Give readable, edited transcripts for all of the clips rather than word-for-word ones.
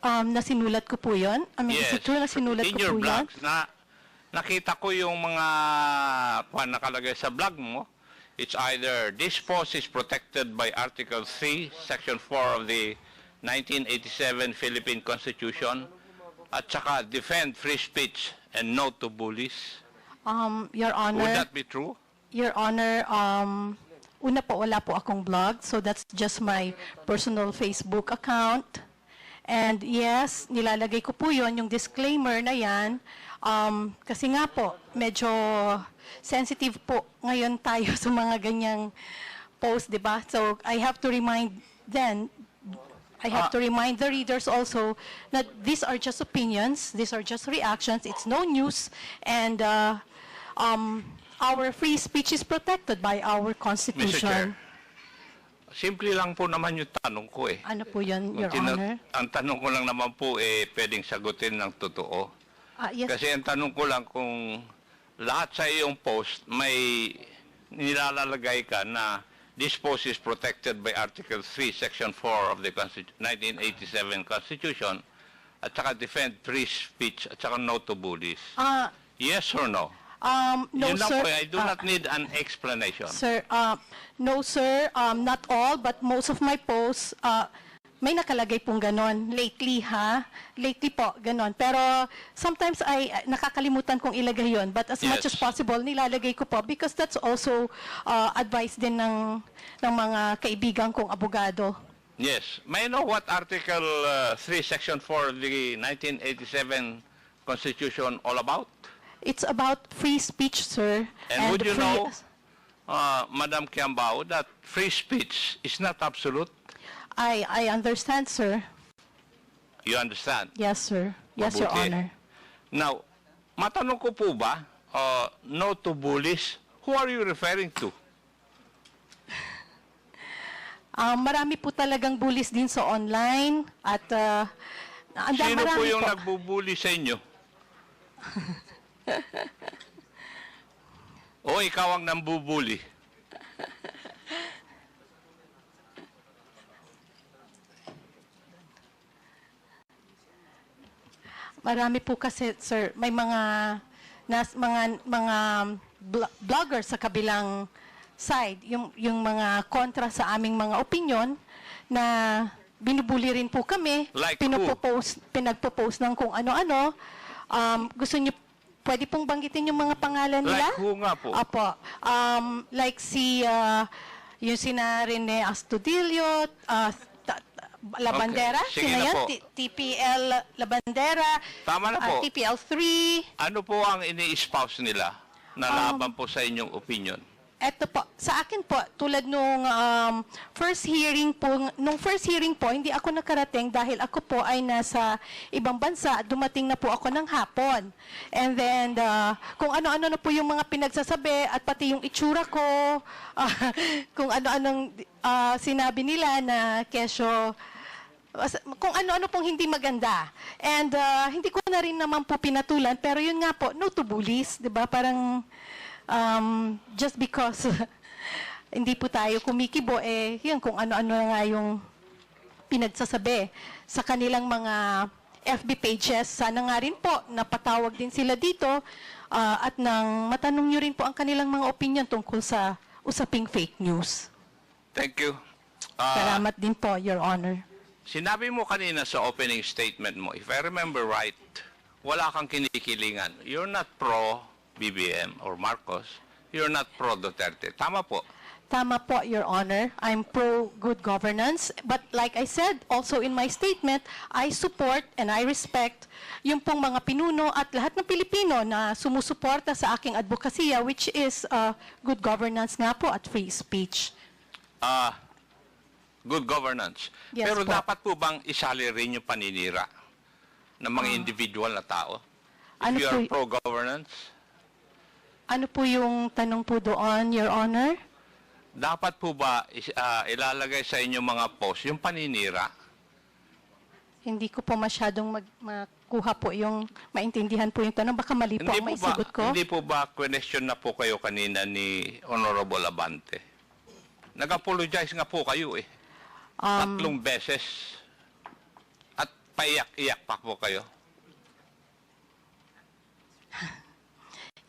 na sinulat ko po yun? I mean, is it true na sinulat In ko your po yun? blogs, nakita ko yung mga nakalagay sa blog mo. It's either this post is protected by Article 3, Section 4 of the 1987 Philippine Constitution, at saka defend free speech and no to bullies. Your Honor, Would that be true? Your Honor, una po, wala po akong blog, so that's just my personal Facebook account. And yes, nilalagay ko po yon yung disclaimer na yan, kasi nga po, medyo sensitive po ngayon tayo sa mga ganyang post, di ba? So I have to remind to remind the readers also that these are just opinions, these are just reactions, it's no news, and our free speech is protected by our Mr. Chair, Constitution. simple lang po naman yung tanong ko eh. Ano po yun, Your Honor? Ang tanong ko lang naman po pwedeng sagutin ng totoo. Yes. Kasi ang tanong ko lang kung lahat sa iyong post may nilalagay ka na this post is protected by Article 3, Section 4 of the 1987 Constitution, at saka defend free speech, at saka no to bullies. Yes or no? No, Yun lang sir. po, I do not need an explanation. Sir, no, sir. Not all, but most of my posts, may nakalagay pong ganon. Lately, ha? Lately po, ganon. Pero sometimes ay nakakalimutan kong ilagay yon. But as much Yes. as possible, nilalagay ko po because that's also advice din ng mga kaibigan kong abogado. Yes. May I know what Article 3, Section 4 of the 1987 Constitution all about? It's about free speech, sir. And would you free- know, Madam Kiambao, that free speech is not absolute? I understand, sir. You understand? Yes, sir. Yes, Your Mabuti. Honor. Now, matanong ko po ba, no to bullies, who are you referring to? Marami po talagang bullies din sa online at Sino po marami yung po. nagbubuli sa inyo? O ikaw ang nambubuli? Marami po kasi, sir, may mga vlogger sa kabilang side, yung mga kontra sa aming mga opinion na binubuli rin po kami, Like who? pinagpo-post ng kung ano-ano. Gusto niyo, pwede pong banggitin yung mga pangalan nila? Like who nga po? Apo. Like yung sina Rene Astudillo, Labandera, Okay, sige sino na yan? po. TPL Labandera, Tama na po. TPL3. Ano po ang ini-espouse nila na laban po sa inyong opinion? Eto po, sa akin po, tulad nung first hearing po, hindi ako nakarating dahil ako po ay nasa ibang bansa at dumating na po ako ng hapon. And then, kung ano-ano na po yung mga pinagsasabi at pati yung itsura ko, kung ano-anong sinabi nila na kesyo, kung ano-ano pong hindi maganda. And hindi ko na rin naman po pinatulan, pero yun nga po, no to bullies, di ba? Parang, just because hindi po tayo kumikibo, yun, kung ano-ano nga yung pinagsasabi sa kanilang mga FB pages. Sana nga rin po, napatawag din sila dito at nang matanong nyo rin po ang kanilang mga opinion tungkol sa usaping fake news. Thank you. Salamat din po, Your Honor. Sinabi mo kanina sa opening statement mo, if I remember right, wala kang kinikilingan. You're not pro-BBM or Marcos. You're not pro-Duterte. Tama po. Tama po, Your Honor. I'm pro good governance. But like I said, also in my statement, I support and I respect yung pong mga pinuno at lahat ng Pilipino na sumusuporta sa aking advokasya, which is good governance nga po at free speech. Good governance. Yes Pero po. dapat po bang isali rin yung paninira ng mga individual na tao? If Ano you are po- pro-governance, Ano po yung tanong po doon, Your Honor? dapat po ba ilalagay sa inyong mga post yung paninira? Hindi ko po masyadong makuha po yung maintindihan po yung tanong. Baka mali po ang maisagot ko. Hindi po ba question na po kayo kanina ni Honorable Abante? Nag-apologize nga po kayo 3 beses. At paiyak-iyak pa po kayo?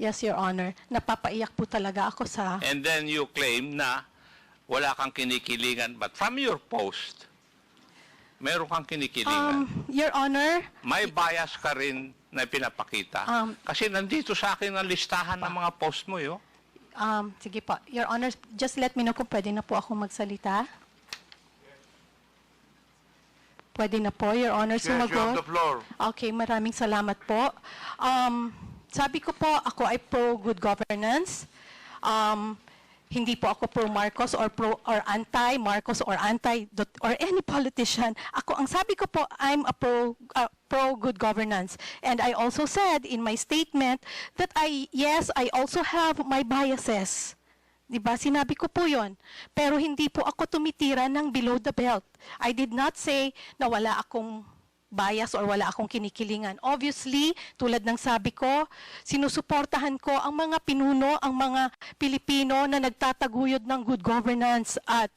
Yes, Your Honor. Napapaiyak po talaga ako sa... And then you claim na wala kang kinikilingan, but from your post, meron kang kinikilingan. Your Honor, May bias ka rin na pinapakita. Kasi nandito sa akin ang listahan ng mga post mo, yo. sige po. Your Honor, just let me know kung pwede na po ako magsalita. Pwede na po, Your Honor, Yes, you have sumagot. the floor. Okay, maraming salamat po. Sabi ko po, ako ay pro-good governance. Hindi po ako pro-Marcos or anti-Marcos or or any politician. Ang sabi ko po, I'm a pro-good governance. And I also said in my statement that yes, I also have my biases. Diba? Sinabi ko po yon. Pero hindi po ako tumitira ng below the belt. I did not say na wala akong bias or wala akong kinikilingan. Obviously, tulad ng sabi ko, sinusuportahan ko ang mga pinuno, ang mga Pilipino na nagtataguyod ng good governance at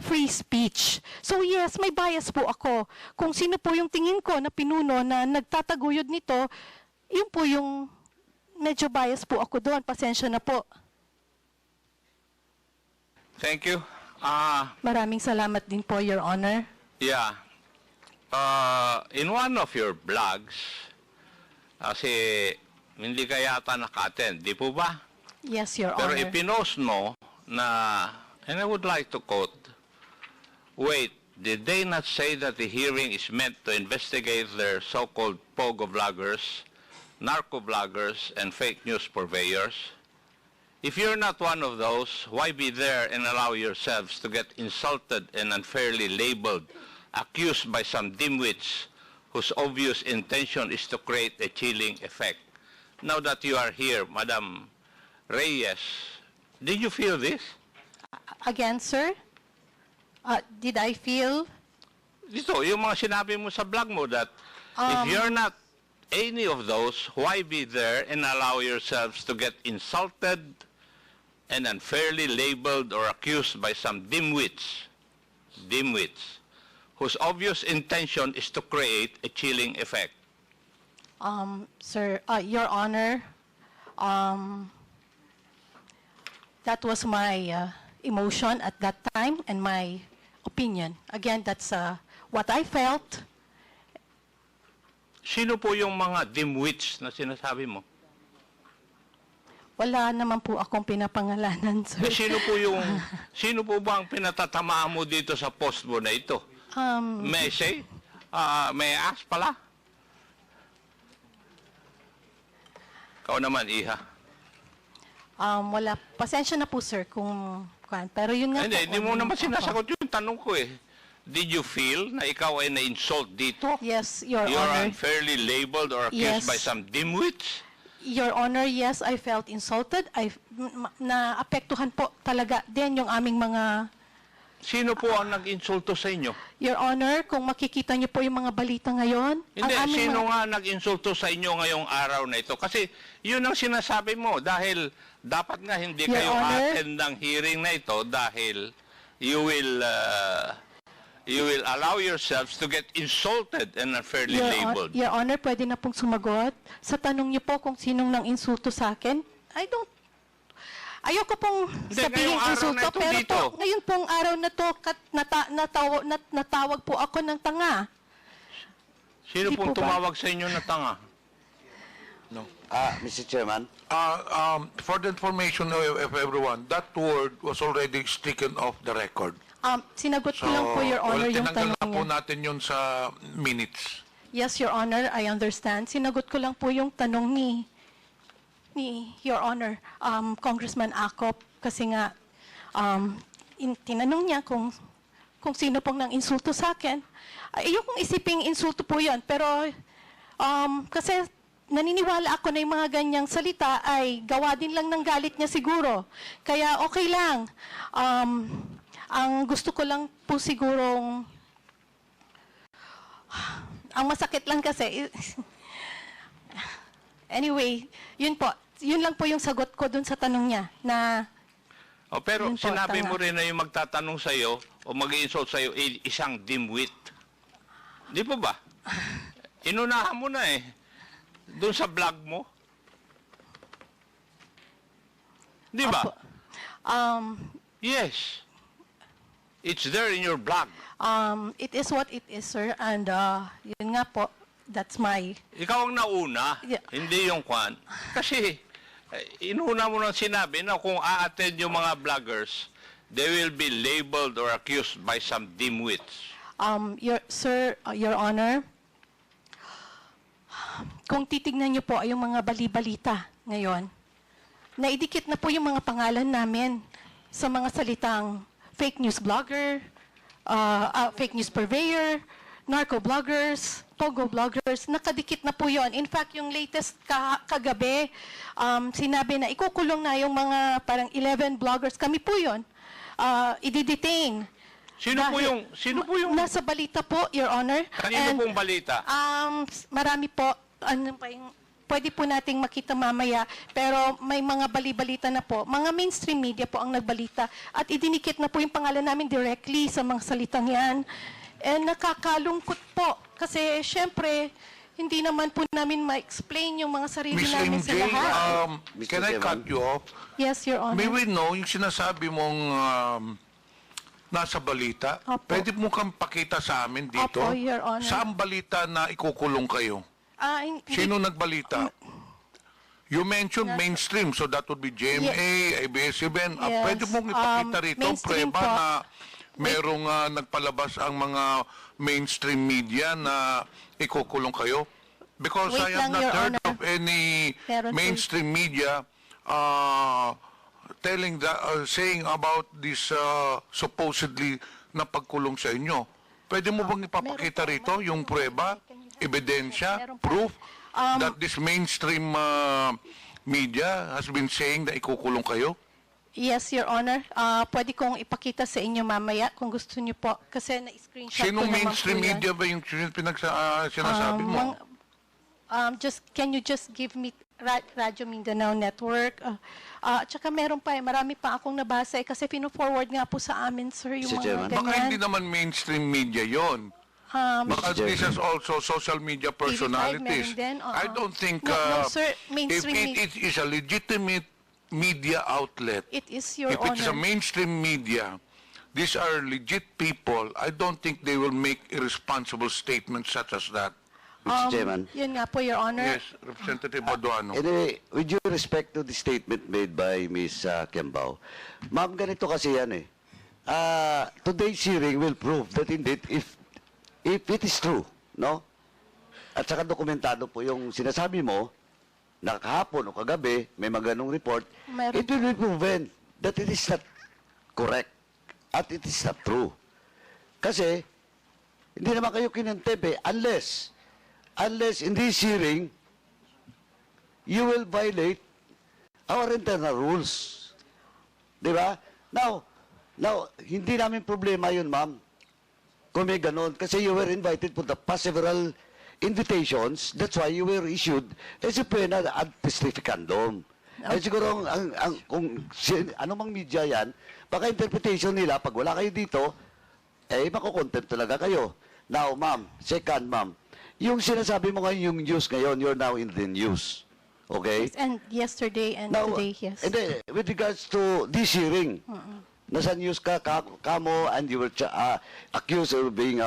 free speech. So yes, may bias po ako. Kung sino po yung tingin ko na pinuno na nagtataguyod nito, yun po yung medyo bias po ako doon. Pasensya na po. Thank you. Maraming salamat din po, Your Honor. Yeah. In one of your blogs, kasi hindi ka yata naka-attend, di po ba? Yes, Your Pero Honor. ipinost mo na, and I would like to quote, wait, did they not say that the hearing is meant to investigate their so-called pogo vloggers, narco vloggers, and fake news purveyors? If you're not one of those, why be there and allow yourselves to get insulted and unfairly labeled, accused by some dimwits whose obvious intention is to create a chilling effect? Now that you are here, Madam Reyes, did you feel this? Again, sir? Did I feel? Dito, yung mga sinabi mo sa blog mo that if you're not any of those, why be there and allow yourselves to get insulted and unfairly labeled or accused by some dimwits, whose obvious intention is to create a chilling effect? Sir, Your Honor, that was my emotion at that time and my opinion. Again, that's what I felt. Sino po yung mga dimwits na sinasabi mo? Wala naman po akong pinapangalanan, sir. Sino po ba ang pinatatamaan mo dito sa post mo na ito? May I say? May I ask pala? Ikaw naman, Iha. Wala. Pasensya na po, sir, pero yun nga Hindi mo naman sinasagot yung tanong ko eh. Did you feel na ikaw ay na-insult dito? Yes, Your You're Honor. unfairly labeled or accused Yes. by some dimwits? Your Honor, yes, I felt insulted. Naapektuhan po talaga din yung aming mga... Sino po ang nag-insulto sa inyo? Your Honor, kung makikita niyo po yung mga balita ngayon, Hindi, ang aming sino nga nag-insulto sa inyo ngayong araw na ito? Kasi yun ang sinasabi mo dahil dapat nga hindi Your kayo Honor. attend ng hearing na ito dahil you will allow yourselves to get insulted and unfairly labeled. Your Honor, pwede na pong sumagot. Sa tanong niyo po kung sinong nang insulto sa akin, ayoko pong Hindi, sabihin ngayong araw insulto, na ito pero dito. po, ngayon pong araw na to, natawag po ako ng tanga. Sino Hindi pong po ba? tumawag sa inyo na tanga? Mr. Chairman, For the information of everyone, that word was already stricken off the record. Sinagot ko lang po, Your Honor, yung tinanggal tanong na po niya. natin yun sa minutes. Yes, Your Honor, I understand. Sinagot ko lang po yung tanong ni Your Honor, Congressman Acop, kasi nga tinanong niya kung sino pong nang insulto sa akin. Ayokong isiping insulto po yun, pero kasi naniniwala ako na yung mga ganyang salita ay gawa din lang ng galit niya siguro. Kaya okay lang. Ang gusto ko lang po sigurong, ang masakit lang kasi, anyway, yun lang po yung sagot ko dun sa tanong niya na Pero Yun po, sinabi tanga. mo rin na yung magtatanong sa iyo o mag-insult sa iyo isang dimwit. Di po ba? Inunahan mo na eh. Doon sa blog mo. Di ba? Opo. Um, Yes. It's there in your blog. it is what it is, sir. And yun nga po, that's my... Ikaw ang nauna, Yeah. hindi yung kwan. Kasi inuna mo nang sinabi na kung a-attend yung mga vloggers, they will be labeled or accused by some dimwits. Your Honor, kung titignan niyo po ay yung mga bali-balita ngayon, naidikit na po yung mga pangalan namin sa mga salitang fake news blogger, fake news purveyor, narco bloggers, pogo bloggers, nakadikit na po yon. In fact, yung latest kagabi, sinabi na ikukulong na yung mga parang 11 bloggers. Kami po yon. I-detain. Sino po yung Nasa balita po, Your Honor. kanino pong balita? Marami po. Ano pa yung, pwede po nating makita mamaya. Pero may mga bali-balita na po. Mga mainstream media po ang nagbalita. At idinikit na po yung pangalan namin directly sa mga salitang yan. And nakakalungkot po. Kasi syempre, hindi naman po namin ma-explain yung mga sarili Miss namin sa MJ, lahat. can I cut you off? Yes, Your Honor. May we know yung sinasabi mong nasa balita? Opo. Pwede mo kang pakita sa amin dito? Opo, Your Honor. Saan balita na ikukulong kayo? Hindi- Sino nagbalita? You mentioned mainstream, so that would be GMA, ABS-CBN. Yes. Pwede mong ipakita rito ang Mainstream preba po. na merong nagpalabas ang mga mainstream media na ikukulong kayo? Because Wait I have lang, not Your heard Honor. of any Meron po. mainstream media telling that, saying about this supposedly na pagkulong sa inyo. Pwede mo bang ipapakita rito yung prueba, ebidensya, Meron po. proof that this mainstream media has been saying na ikukulong kayo? Yes, Your Honor. Pwede kong ipakita sa inyo mamaya kung gusto niyo po. Kasi na-screenshot ko Sinong naman mainstream po yan. media ba yung sinasabi mo? Can you just give me Radyo Mindanao Network? At saka meron pa marami pa akong nabasa kasi pino-forward nga po sa amin, sir, yung Mr. mga Chairman. Baka ganyan. hindi naman mainstream media yon. Baka Mr. this is also social media personalities. meron din, oo. I don't think No, sir, if mainstream it is a legitimate media outlet, It is, Your if it's a Honor. mainstream media, these are legit people, I don't think they will make irresponsible statements such as that. Mr. Chairman. Yun nga po, Your Honor. Yes, Representative Baduano. Anyway, with due respect to the statement made by Ms. Kiambao, ma'am, ganito kasi yan eh. Today's hearing will prove that indeed, if it is true, no? At saka dokumentado po yung sinasabi mo, na kahapon o kagabi, may mga ganong report, Meron. it will be proven that it is not correct at it is not true. Kasi, hindi naman kayo kinontempt eh, unless in this hearing, you will violate our internal rules. Di ba? Now, hindi namin problema yun, ma'am. Kung may ganon, kasi you were invited for the past several invitations, that's why you were issued a subpoena ad testificandum. Eh siguro, ano mang media yan, baka interpretation nila, pag wala kayo dito, makukontempt talaga kayo. Now, ma'am, second, ma'am, yung sinasabi mo ngayon, yung news ngayon, you're now in the news. Okay? And yesterday and Now, today, yes. and then, with regards to this hearing, nasa news kamo, and you were accused of being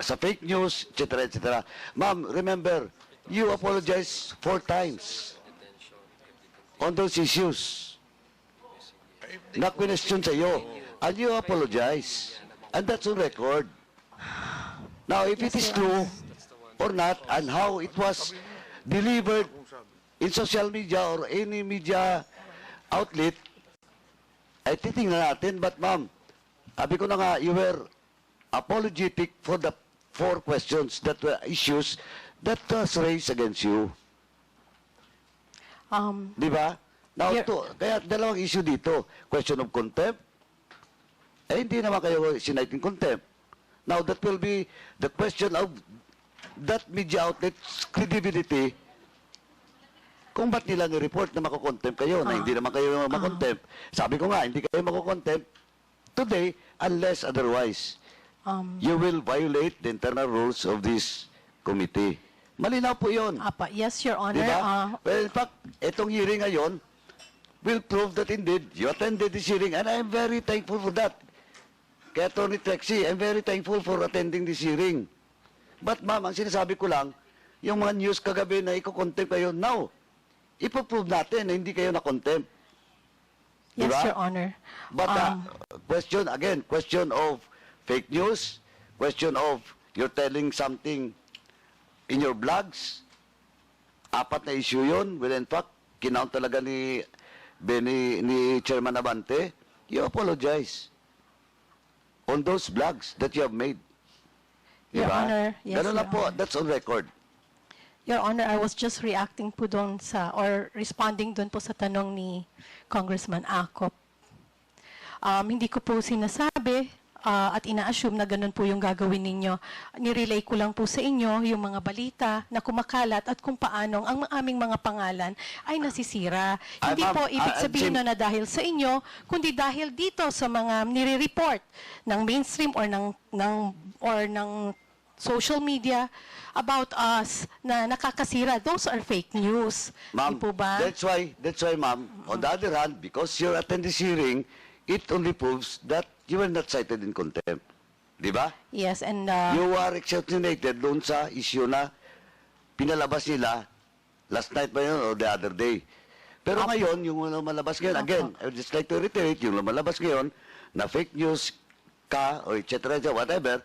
sa fake news, etc., etc. Ma'am, remember, you apologized 4 times on those issues. Na-question sa iyo, and you apologize. And that's on record. Now, if it is true or not, and how it was delivered in social media or any media outlet, ay titingnan natin. But ma'am, sabi ko na nga, you were apologetic for the 4 questions that were issues that was raised against you. Di ba? Now, kaya dalawang issue dito. Question of contempt. Hindi naman kayo sinight in contempt. Now, that will be the question of that media outlet's credibility. Kung ba't nila ni-report na makukontempt kayo, na hindi naman kayo makontempt. Sabi ko nga, hindi kayo makukontempt today unless otherwise. You will violate the internal rules of this committee. Malinaw po yun. Apa, yes, Your Honor. Di ba? Well, in fact, itong hearing ngayon will prove that indeed you attended this hearing and I'm very thankful for that. Kaya Attorney Trexie, I'm very thankful for attending this hearing. But ma'am, ang sinasabi ko lang, yung mga news kagabi na iko-contempt kayo, now, ipoprove natin na hindi kayo na-contempt. Yes, Diba? Your Honor. But question, again, question of fake news, question of you're telling something in your blogs, apat na issue yun. Well, in fact, kinount talaga ni Chairman Abante, you apologize on those blogs that you have made. Your Diba? Honor, yes, Ganun lang Your po, Honor. that's on record. Your Honor, I was just reacting po doon sa, or responding doon po sa tanong ni Congressman Acop. Hindi ko po sinasabi at ina-assume na ganun po yung gagawin ninyo. Nirelay ko lang po sa inyo yung mga balita na kumakalat at kung paanong ang aming mga pangalan ay nasisira. Ay, Hindi ma'am, po ibig sabihin Jim- na dahil sa inyo, kundi dahil dito sa mga nire-report ng mainstream or ng social media about us na nakakasira. Those are fake news. Ma'am, Di po ba? that's why, ma'am, on the other hand, because you attended this hearing, it only proves that you were not cited in contempt. Di ba? Yes, and You are exceptionated doon sa issue na pinalabas nila last night ba yun or the other day. Pero ngayon, yung lumalabas ngayon, again, I would just like to reiterate, yung lumalabas ngayon na fake news ka or et cetera, whatever,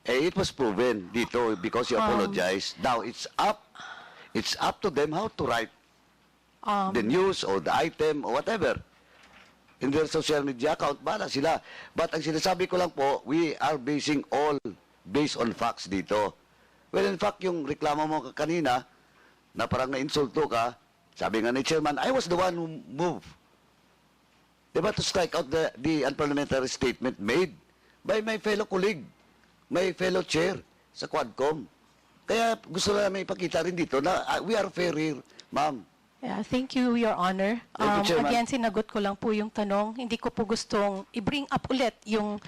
it was proven dito because you apologized. Now, it's up to them how to write the news or the item or whatever. In their social media account, bala sila. But ang sinasabi ko lang po, we are basing all based on facts dito. Well, in fact, yung reklamo mo kanina, na parang na-insulto ka, sabi nga ni Chairman, I was the one who moved. Diba to strike out the unparliamentary statement made by my fellow colleague, my fellow chair sa Quadcom. Kaya gusto namin ipakita rin dito na we are fair here, ma'am. yeah, thank you, Your Honor. Thank you, Chairman. Again, sinagot ko lang po yung tanong. Hindi ko po gustong i-bring up ulit yung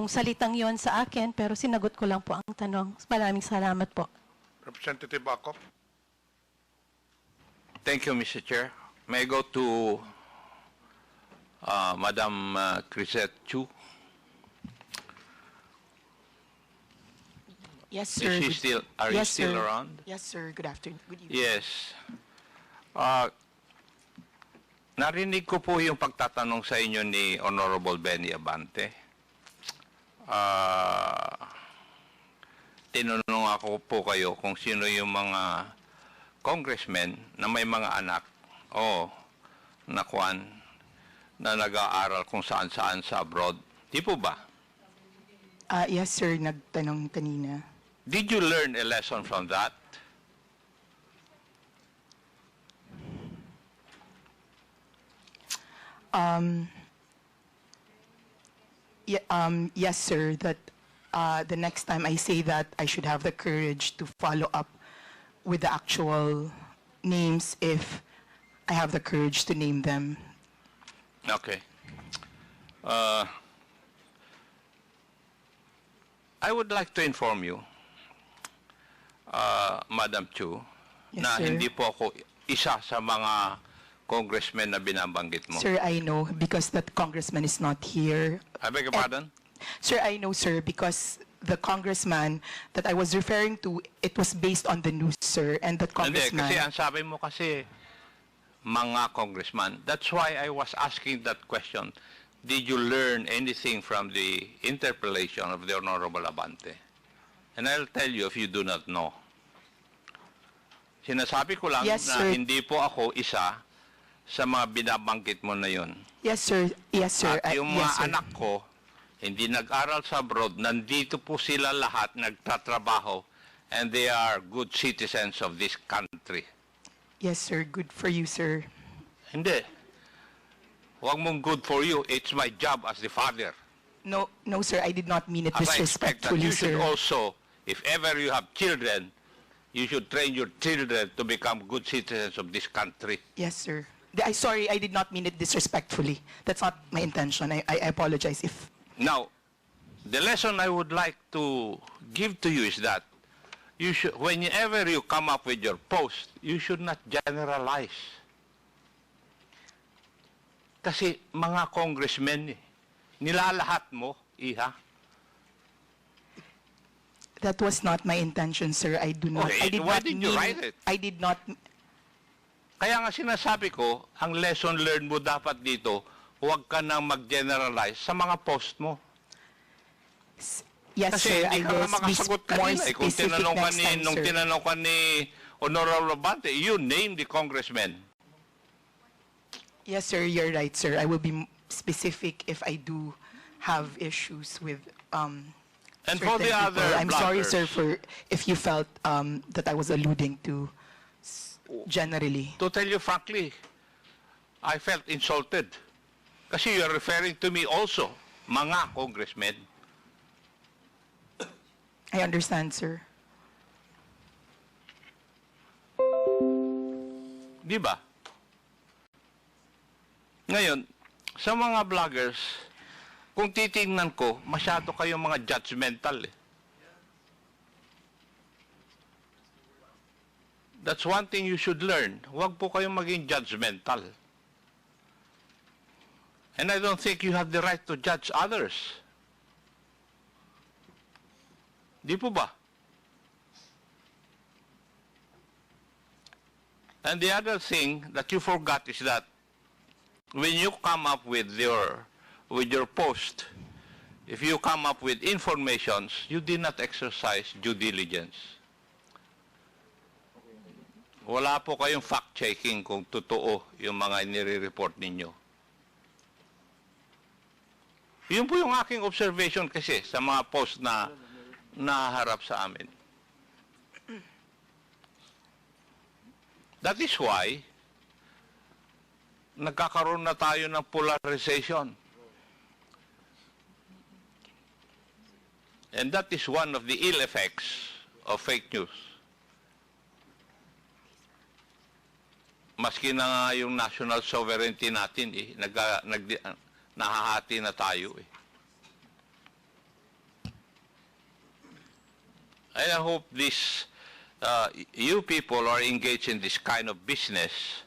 salitang yon sa akin, pero sinagot ko lang po ang tanong. Maraming salamat po. Representative Acop. Thank you, Mr. Chair. May I go to Madam Crisette Chu? Yes, sir. Is she still, are you Yes, still sir. around? Yes, sir. Good afternoon. Good evening. Yes. Narinig ko po yung pagtatanong sa inyo ni Honorable Benny Abante. Tinanong ako po kayo kung sino yung mga congressmen na may mga anak o nakuan na nag-aaral kung saan-saan sa abroad. Di po ba? Yes, sir. Nagtanong kanina. Did you learn a lesson from that? Yes, sir. That the next time I say that, I should have the courage to follow up with the actual names if I have the courage to name them. Okay. I would like to inform you, Madam Chu, Yes, na sir. hindi po ako isa sa mga congressmen na binabanggit mo. Sir, I know because that congressman is not here. I beg your pardon? Sir, I know, sir, because the congressman that I was referring to, it was based on the news, sir, and that Hindi, congressman... kasi ang sabi mo kasi, mga congressman. That's why I was asking that question. Did you learn anything from the interpellation of the Honorable Abante? And I'll tell you if you do not know. Sinasabi ko lang Yes, na sir. hindi po ako isa sa mga binabanggit mo na yun. Yes, sir. Yes, sir. At yung mga yes, sir. anak ko, hindi nag-aral sa abroad, nandito po sila lahat, nagtatrabaho, and they are good citizens of this country. Yes, sir. Good for you, sir. Hindi. Huwag mong good for you. It's my job as the father. No, no, sir. I did not mean it As I expect that disrespectfully, you should sir. also, if ever you have children, you should train your children to become good citizens of this country. Yes, sir. Sorry, I did not mean it disrespectfully. That's not my intention. I apologize if... Now, the lesson I would like to give to you is that you should, whenever you come up with your post, you should not generalize. Kasi mga congressmen, nilalahat mo, Iha. That was not my intention, sir. I do not. Okay, I did why not did you mean- write it? I did not. Kaya nga sinasabi ko, ang lesson learned mo dapat dito, huwag ka nang mag-generalize sa mga post mo. Yes, Kasi sir. hindi I ka will nga makasagot be more kanina. Kung specific tinanong ka next ni, time, nung sir. tinanong ka ni Honorable Abante, you name the congressman. Yes, sir. You're right, sir. I will be specific if I do have issues with And certain for the people. other I'm sorry, bloggers, sir, for if you felt that I was alluding to generally. to tell you frankly, I felt insulted. Kasi you're referring to me also, mga congressmen. I understand, sir. Di ba? Ngayon, sa mga vloggers, kung titingnan ko, masyado kayong mga judgmental eh. That's one thing you should learn. Huwag po kayong maging judgmental. And I don't think you have the right to judge others. Di po ba? And the other thing that you forgot is that when you come up with your post, if you come up with informations, you did not exercise due diligence. Wala po kayong fact-checking kung totoo yung mga nire-report ninyo. Yun po yung aking observation kasi sa mga post na naharap sa amin. That is why nagkakaroon na tayo ng polarization. And that is one of the ill effects of fake news. Maski na nga yung national sovereignty natin, nahahati na tayo eh. And I hope this, you people are engaged in this kind of business,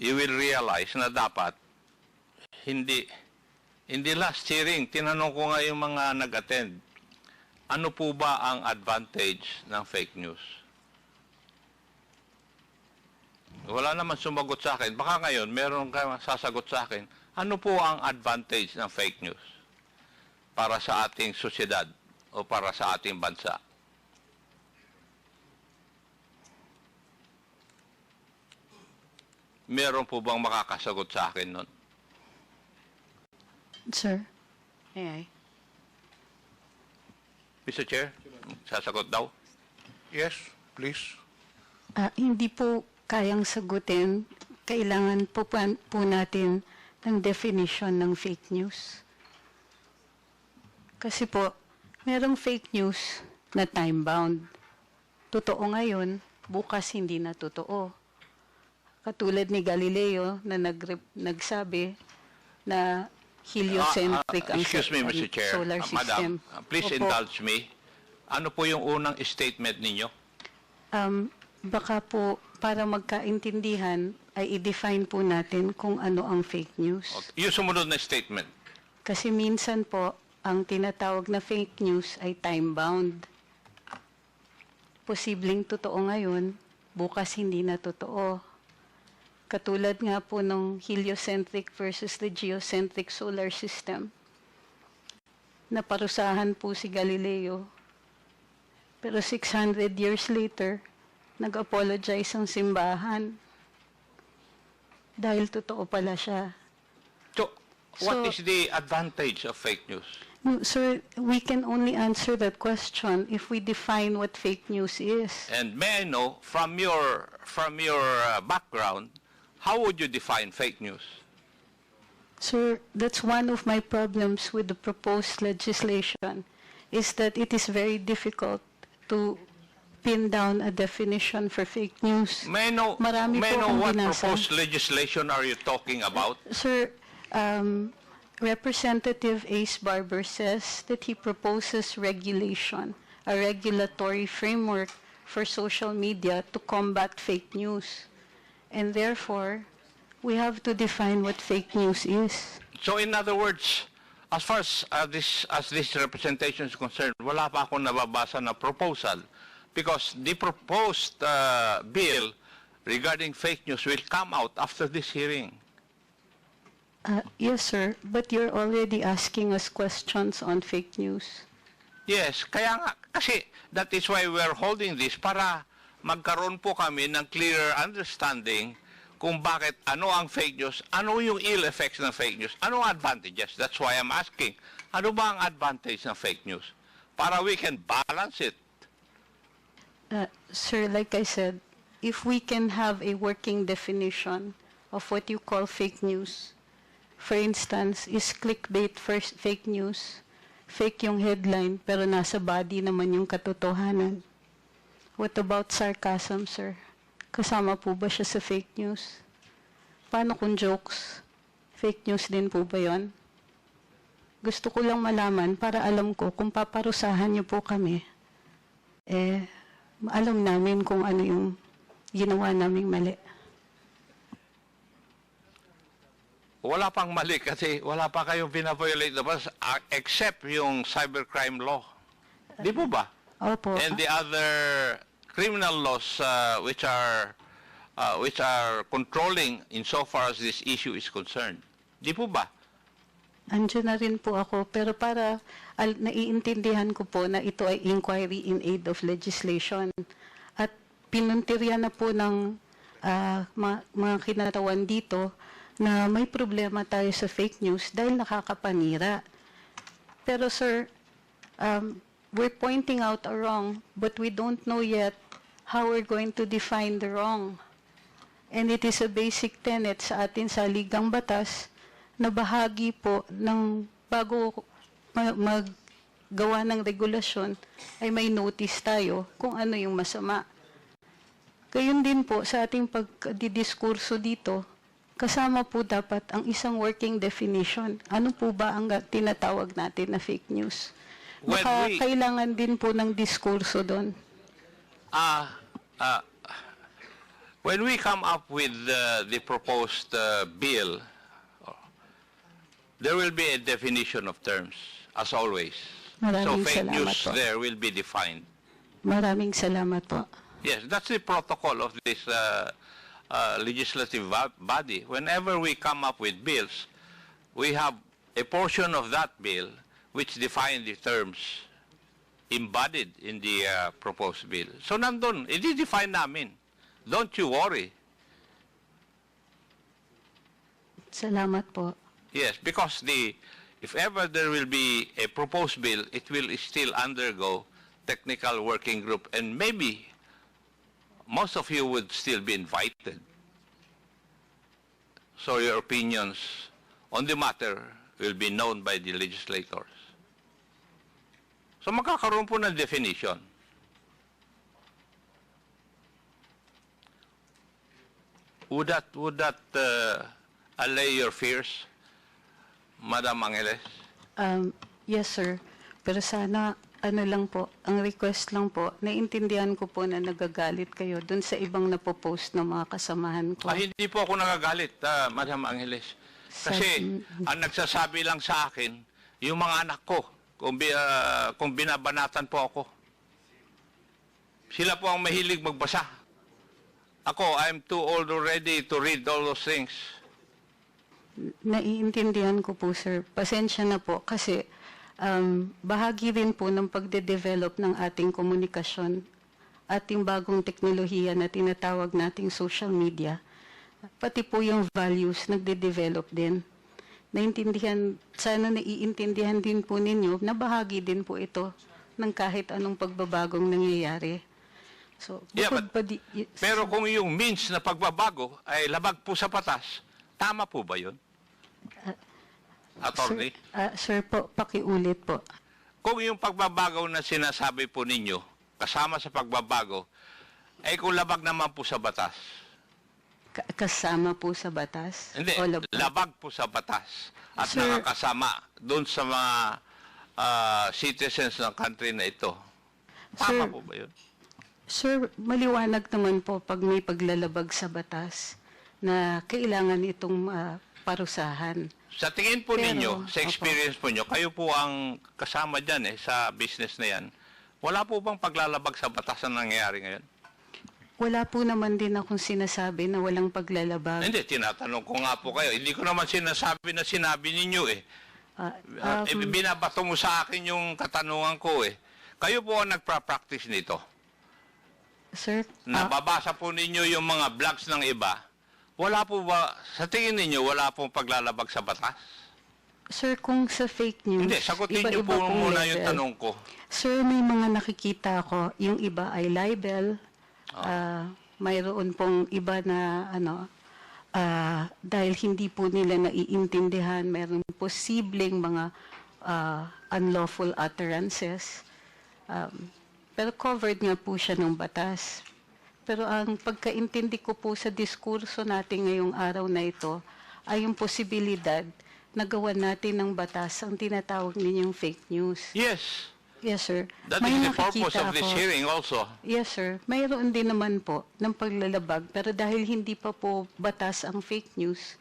you will realize na dapat, hindi last hearing, tinanong ko nga yung mga nag-attend, ano po ba ang advantage ng fake news? Wala naman sumagot sa akin. Baka ngayon, meron kayong sasagot sa akin, ano po ang advantage ng fake news para sa ating sosyedad o para sa ating bansa? Meron po bang makakasagot sa akin nun? Sir, may I? Mr. Chair, sasagot daw? Yes, please. Hindi po kayang sagutin. Kailangan po natin ng definition ng fake news. Kasi po, merong fake news na time-bound. Totoo ngayon, bukas hindi na totoo. Katulad ni Galileo na nagsabi na heliocentric ang excuse me, Mr. Chair. solar system. Madam, please Opo. indulge me. Ano po yung unang statement ninyo? Baka po, para magkaintindihan, ay i-define po natin kung ano ang fake news. Yung sumunod na statement. Kasi minsan po, ang tinatawag na fake news ay time-bound. Posibleng totoo ngayon, bukas hindi na totoo. Katulad nga po ng heliocentric versus the geocentric solar system. Naparusahan po si Galileo. Pero 600 years later, nag-apologize ang simbahan. Dahil totoo pala siya. So, what So- is the advantage of fake news? No, sir, we can only answer that question if we define what fake news is. And may I know, from your background, how would you define fake news? Sir, that's one of my problems with the proposed legislation, is that it is very difficult to pin down a definition for fake news. May I know, Marami may I po know akong what binasa. proposed legislation are you talking about? Sir, Representative Ace Barber says that he proposes regulation a regulatory framework for social media to combat fake news. And therefore, we have to define what fake news is. So in other words, as far as this representation is concerned, wala pa akong nababasa na proposal because the proposed bill regarding fake news will come out after this hearing. Yes, sir, but you're already asking us questions on fake news. Yes, kaya nga, kasi that is why we're holding this para magkaroon po kami ng clearer understanding kung bakit, ano ang fake news, ano yung ill effects ng fake news, ano ang advantages. That's why I'm asking, ano ba ang advantage ng fake news? Para we can balance it. Sir, like I said, if we can have a working definition of what you call fake news, for instance, is clickbait first fake news, fake yung headline pero nasa body naman yung katotohanan. What about sarcasm, sir? Kasama po ba siya sa fake news? Paano kung jokes? Fake news din po ba yun? Gusto ko lang malaman para alam ko kung paparusahan niyo po kami, alam namin kung ano yung ginawa naming mali. Wala pang mali kasi wala pa kayong binaviolate na except yung cybercrime law. Di po ba? Opo. And the other criminal laws which are controlling insofar as this issue is concerned. Di po ba? Andiyan na rin po ako, pero para naiintindihan ko po na ito ay inquiry in aid of legislation. At pinuntirya na po ng mga kinatawan dito na may problema tayo sa fake news dahil nakakapanira. Pero sir, we're pointing out a wrong, but we don't know yet how we're going to define the wrong. And it is a basic tenet sa atin sa Ligang Batas na bahagi po ng bago maggawa ng regulasyon ay may notice tayo kung ano yung masama. Gayun din po sa ating pagdidiskurso dito, kasama po dapat ang isang working definition. Ano po ba ang tinatawag natin na fake news? Baka kailangan din po ng diskurso doon. When we come up with the proposed bill, there will be a definition of terms, as always. Maraming so fake salamat news po. there will be defined. Maraming salamat po. Yes, that's the protocol of this legislative body. Whenever we come up with bills, we have a portion of that bill which define the terms embodied in the proposed bill. So nandun, i-define namin. Don't you worry. Salamat po. Yes, because if ever there will be a proposed bill, it will still undergo technical working group, and maybe most of you would still be invited. So your opinions on the matter will be known by the legislators. So magkakaroon po ng definition. Would that allay your fears, Madam Angeles? Yes, sir. Pero sana, ano lang po, ang request lang po, naiintindihan ko po na nagagalit kayo dun sa ibang napopost ng mga kasamahan ko. Hindi po ako nagagalit, Madam Angeles. Kasi ang nagsasabi lang sa akin, yung mga anak ko, kung binabanatan po ako. Sila po ang mahilig magbasa. Ako, I'm too old already to read all those things. Naiintindihan ko po, sir. Pasensya na po kasi bahagi rin po ng pagde-develop ng ating komunikasyon, ating bagong teknolohiya na tinatawag nating social media, pati po yung values nagde-develop din. Sana naiintindihan din po ninyo na bahagi din po ito ng kahit anong pagbabagong nangyayari. So, pero kung yung means na pagbabago ay labag po sa batas, tama po ba yun? Attorney? Sir po, pakiulit po. Kung yung pagbabago na sinasabi po ninyo, kasama sa pagbabago, ay kung labag naman po sa batas. Kasama po sa batas? Hindi, labag po sa batas. At Sir, nakakasama doon sa mga citizens ng country na ito. Tama Sir. po ba yun? Sir, maliwanag naman po pag may paglalabag sa batas na kailangan itong parusahan. Sa tingin po Pero, ninyo, sa opo. experience po nyo, kayo po ang kasama dyan sa business na yan. Wala po bang paglalabag sa batas na nangyayari ngayon? Wala po naman din akong sinasabi na walang paglalabag. Hindi, tinatanong ko nga po kayo. Hindi ko naman sinasabi na sinabi ninyo eh. Binabato mo sa akin yung katanungan ko eh. Kayo po ang nagpa-practice nito. Sir, Nababasa po ninyo yung mga blogs ng iba. Wala po ba, sa tingin ninyo, wala pong paglalabag sa batas? sir, kung sa fake news, Hindi, sagutin niyo iba-iba po pong muna level. yung tanong ko. Sir, may mga nakikita ko, yung iba ay libel, mayroon pong iba na dahil hindi po nila naiintindihan, mayroon posibleng mga unlawful utterances. Pero covered nga po siya ng batas. Pero ang pagkaintindi ko po sa diskurso natin ngayong araw na ito ay yung posibilidad na gawan natin ng batas ang tinatawag ninyong fake news. Yes, Yes, sir. that May is the purpose nakikita of this ako. hearing also. Yes, sir. Mayroon din naman po ng paglalabag. Pero dahil hindi pa po batas ang fake news,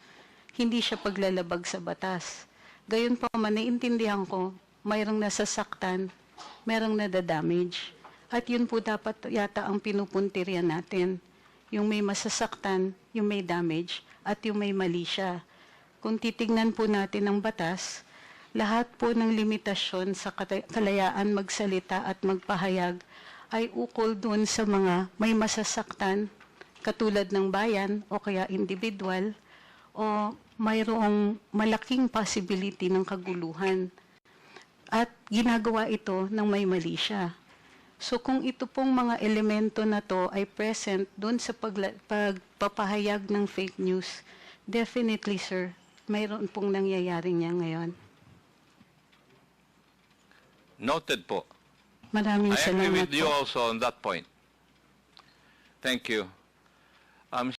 hindi siya paglalabag sa batas. Gayon pa man, naiintindihan ko, mayroong nasasaktan, mayroong nadadamage. At yun po dapat yata ang pinupuntirya natin. Yung may masasaktan, yung may damage, at yung may mali siya. Kung titignan po natin ang batas, lahat po ng limitasyon sa kalayaan magsalita at magpahayag ay ukol doon sa mga may masasaktan, katulad ng bayan o kaya individual, o mayroong malaking possibility ng kaguluhan. At ginagawa ito ng may mali siya. So kung ito pong mga elemento na to ay present doon sa pagpapahayag ng fake news, definitely, sir, mayroon pong nangyayari niya ngayon. Noted po. Maraming I agree salamat with you po. also on that point. Thank you.